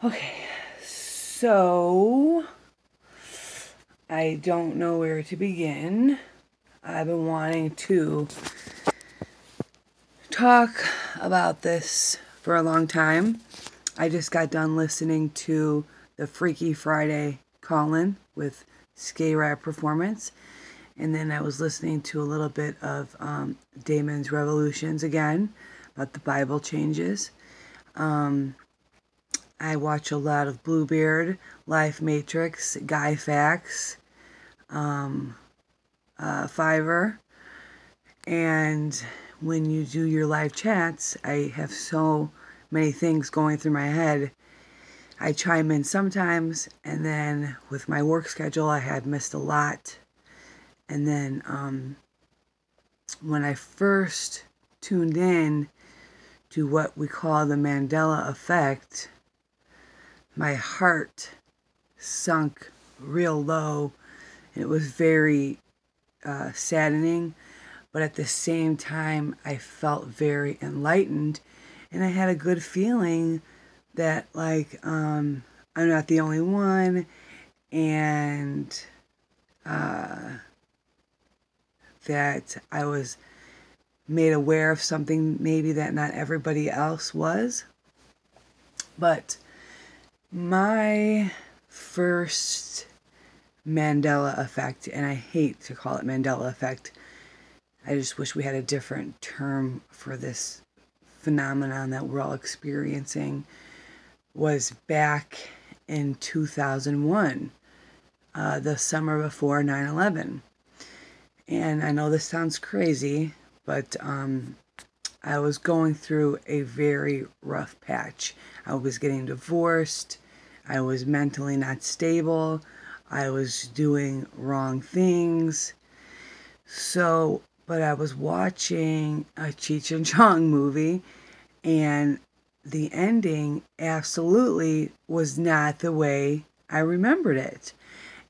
Okay, so I don't know where to begin. I've been wanting to talk about this for a long time. I just got done listening to the Freaky Friday call-in with Skate Rap Performance. And then I was listening to a little bit of Damon's Revolutions again, about the Bible changes. I watch a lot of Bluebeard, Life Matrix, Guy Fawkes, Fiverr. And when you do your live chats, I have so many things going through my head. I chime in sometimes, and then with my work schedule, I had missed a lot. And then when I first tuned in to what we call the Mandela Effect, my heart sunk real low. It was very saddening, but at the same time, I felt very enlightened, and I had a good feeling that, like, I'm not the only one, and that I was made aware of something maybe that not everybody else was. But my first Mandela effect, and I hate to call it Mandela effect, I just wish we had a different term for this phenomenon that we're all experiencing, was back in 2001, the summer before 9/11. And I know this sounds crazy, but I was going through a very rough patch. I was getting divorced. I was mentally not stable. I was doing wrong things. So, but I was watching a Cheech and Chong movie, and the ending absolutely was not the way I remembered it.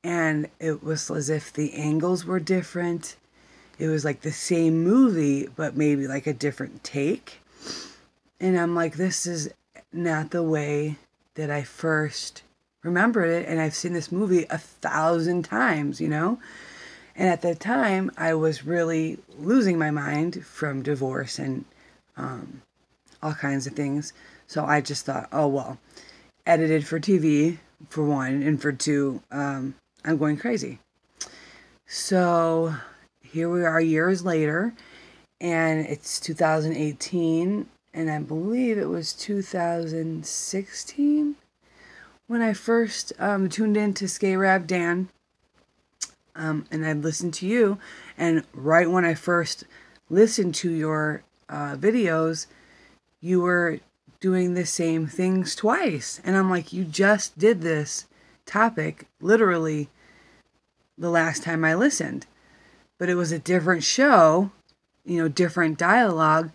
And it was as if the angles were different. It was like the same movie, but maybe like a different take. And I'm like, this is not the way that I first remembered it. And I've seen this movie 1,000 times, you know? And at the time, I was really losing my mind from divorce and all kinds of things. So I just thought, oh, well, edited for TV, for one, and for two, I'm going crazy. So here we are years later, and it's 2018, and I believe it was 2016 when I first tuned in to Skate Rap Dan, and I listened to you, and right when I first listened to your videos, you were doing the same things twice. And I'm like, you just did this topic literally the last time I listened. But it was a different show, different dialogue,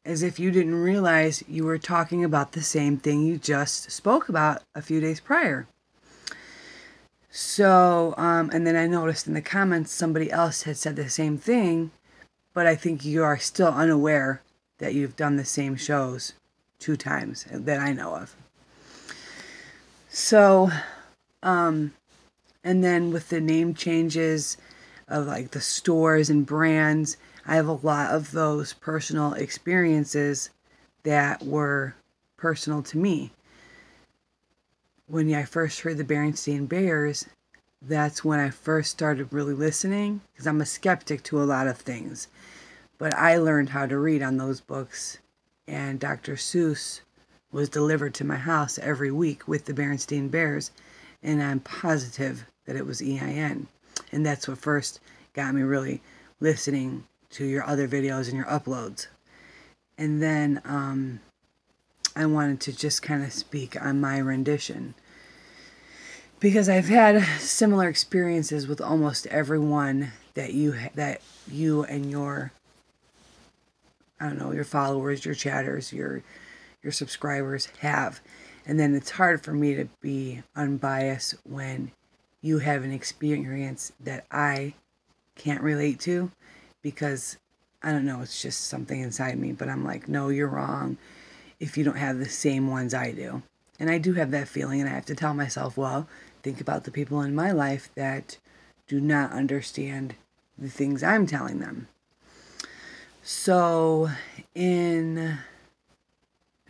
as if you didn't realize you were talking about the same thing you just spoke about a few days prior. So, and then I noticed in the comments somebody else had said the same thing, but I think you are still unaware that you've done the same shows 2 times that I know of. So, and then with the name changes of like the stores and brands, I have a lot of those personal experiences that were personal to me. When I first heard the Berenstain Bears, that's when I first started really listening, because I'm a skeptic to a lot of things. But I learned how to read on those books, and Dr. Seuss was delivered to my house every week with the Berenstain Bears, and I'm positive that it was EIN. And that's what first got me really listening to your other videos and your uploads. And then I wanted to just kind of speak on my rendition, because I've had similar experiences with almost everyone that you and your, I don't know, your followers, your chatters, your subscribers have. And then it's hard for me to be unbiased when you have an experience that I can't relate to, because I don't know, it's just something inside me, but I'm like, no, you're wrong if you don't have the same ones I do. And I do have that feeling, and I have to tell myself, well, think about the people in my life that do not understand the things I'm telling them. So in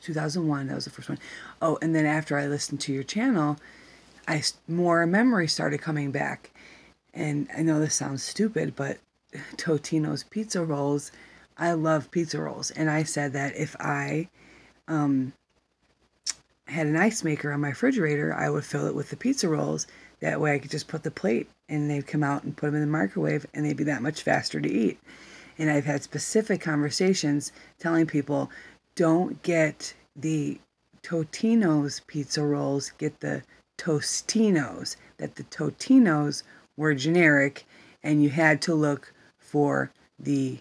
2001, that was the first one. Oh, and then after I listened to your channel, more memories started coming back. And I know this sounds stupid, but Totino's pizza rolls, I love pizza rolls. And I said that if I had an ice maker on my refrigerator, I would fill it with the pizza rolls. That way I could just put the plate and they'd come out and put them in the microwave and they'd be that much faster to eat. And I've had specific conversations telling people, don't get the Totino's pizza rolls, get the Tostinos. That the Totinos were generic and you had to look for the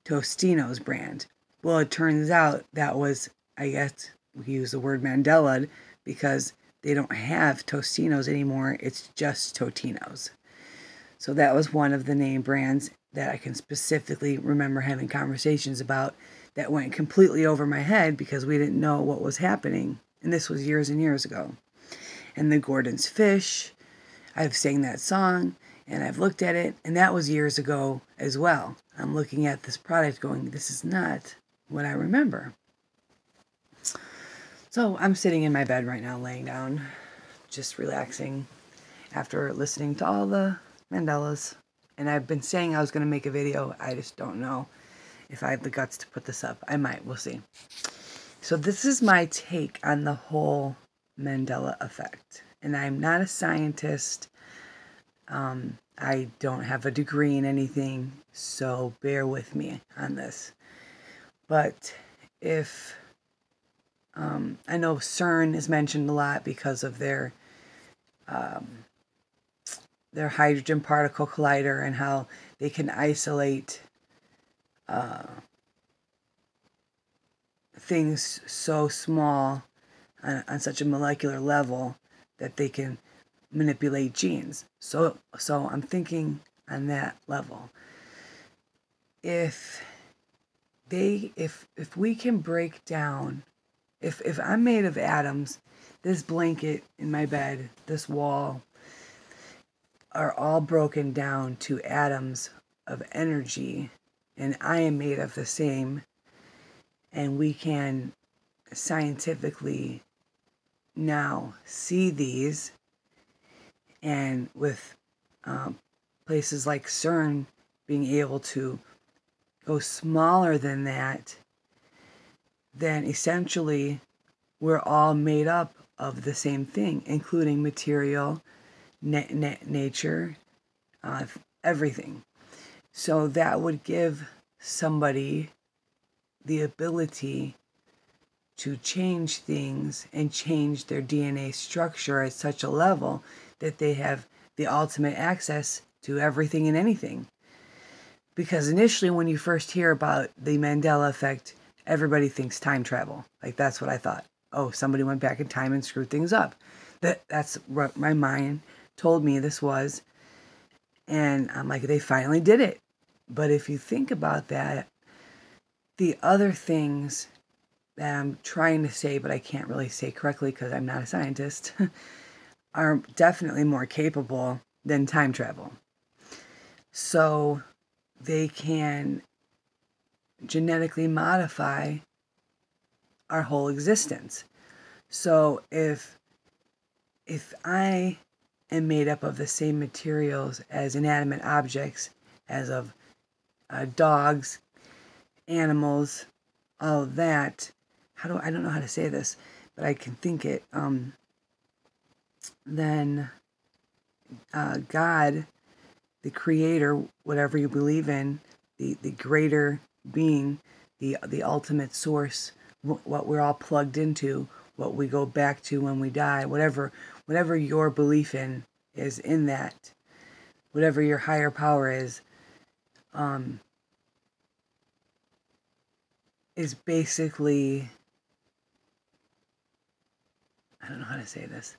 Tostinos brand. Well, it turns out that was, I guess we use the word Mandela because they don't have Tostinos anymore. It's just Totinos. So that was one of the name brands that I can specifically remember having conversations about that went completely over my head because we didn't know what was happening. And this was years and years ago. And the Gordon's Fish, I've sang that song and I've looked at it, and that was years ago as well. I'm looking at this product going, this is not what I remember. So I'm sitting in my bed right now, laying down, just relaxing after listening to all the Mandelas. And I've been saying I was going to make a video. I just don't know if I have the guts to put this up. I might. We'll see. So this is my take on the whole Mandela effect. And I'm not a scientist. I don't have a degree in anything, so bear with me on this. But if I know CERN is mentioned a lot because of their hydrogen particle collider and how they can isolate things so small on such a molecular level that they can manipulate genes. So I'm thinking on that level. If we can break down, if I'm made of atoms, this blanket in my bed, this wall, are all broken down to atoms of energy, and I am made of the same, and we can scientifically now see these, and with places like CERN being able to go smaller than that, then essentially we're all made up of the same thing, including material, nature, everything. So that would give somebody the ability to change things and change their DNA structure at such a level that they have the ultimate access to everything and anything. Because initially when you first hear about the Mandela effect, everybody thinks time travel. Like, that's what I thought. Oh, somebody went back in time and screwed things up. That's what my mind told me this was. And I'm like, they finally did it. But if you think about that, the other things that I'm trying to say, but I can't really say correctly because I'm not a scientist, are definitely more capable than time travel. So they can genetically modify our whole existence. So if I am made up of the same materials as inanimate objects, as of dogs, animals, all of that, I don't know how to say this, but I can think it, then God, the creator, whatever you believe in, the greater being, the ultimate source, what we're all plugged into, what we go back to when we die, whatever your belief in is in that, whatever your higher power is basically, I don't know how to say this.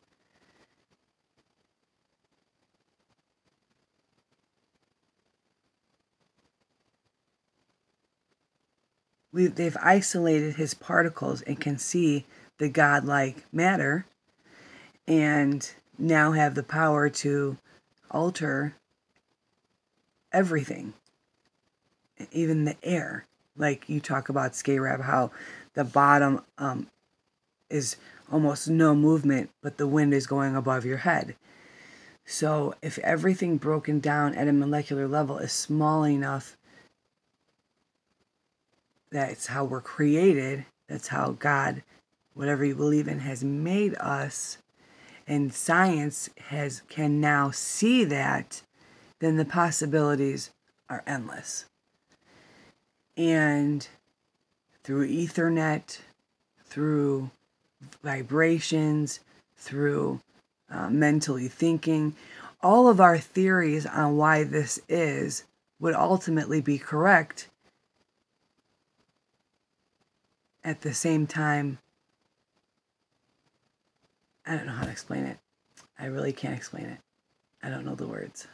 they've isolated his particles and can see the godlike matter, and now have the power to alter everything, even the air. Like you talk about Scarab, how the bottom is almost no movement, but the wind is going above your head. So if everything broken down at a molecular level is small enough, that's how we're created, that's how God, whatever you believe in, has made us, and science can now see that, then the possibilities are endless. And through Ethernet, through vibrations, through mentally thinking, all of our theories on why this is would ultimately be correct. At the same time, I don't know how to explain it. I really can't explain it. I don't know the words.